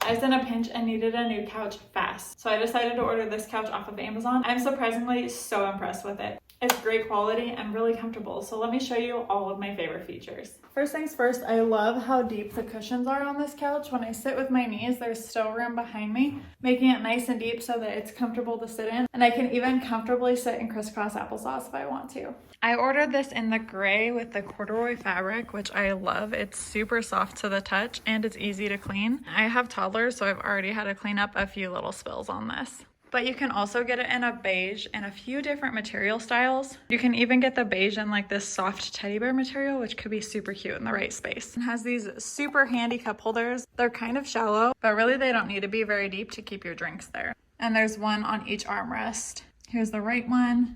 I was in a pinch and needed a new couch fast, so I decided to order this couch off of Amazon. I'm surprisingly so impressed with it. It's great quality and really comfortable, so let me show you all of my favorite features. First things first, I love how deep the cushions are on this couch. When I sit with my knees, there's still room behind me, making it nice and deep so that it's comfortable to sit in, and I can even comfortably sit in crisscross applesauce if I want to. I ordered this in the gray with the corduroy fabric, which I love. It's super soft to the touch and it's easy to clean. I have toddlers, so I've already had to clean up a few little spills on this. But you can also get it in a beige and a few different material styles. You can even get the beige in like this soft teddy bear material, which could be super cute in the right space. It has these super handy cup holders. They're kind of shallow, but really they don't need to be very deep to keep your drinks there. And there's one on each armrest. Here's the right one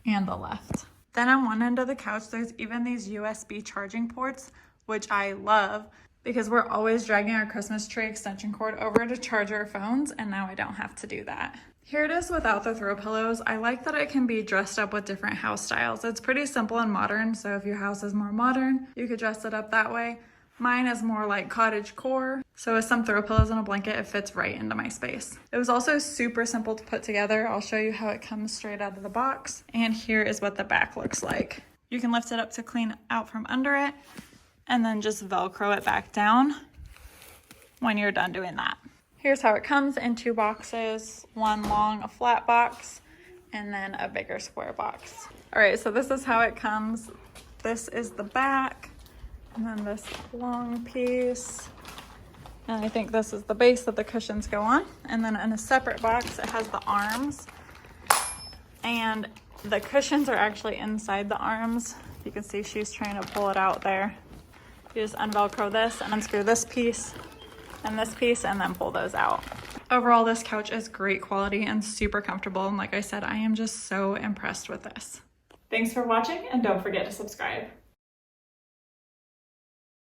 and the left. Then on one end of the couch, there's even these USB charging ports, which I love, because we're always dragging our Christmas tree extension cord over to charge our phones, and now I don't have to do that. Here it is without the throw pillows. I like that it can be dressed up with different house styles. It's pretty simple and modern, so if your house is more modern, you could dress it up that way. Mine is more like cottage core, so with some throw pillows and a blanket, it fits right into my space. It was also super simple to put together. I'll show you how it comes straight out of the box, and here is what the back looks like. You can lift it up to clean out from under it, and then just Velcro it back down when you're done doing that. Here's how it comes in 2 boxes, one long flat box and then a bigger square box. All right, so this is how it comes. This is the back, and then this long piece. And I think this is the base that the cushions go on. And then in a separate box, it has the arms, and the cushions are actually inside the arms. You can see she's trying to pull it out there. You just unvelcro this and unscrew this piece and this piece and then pull those out. Overall, this couch is great quality and super comfortable. And like I said, I am just so impressed with this. Thanks for watching, and don't forget to subscribe.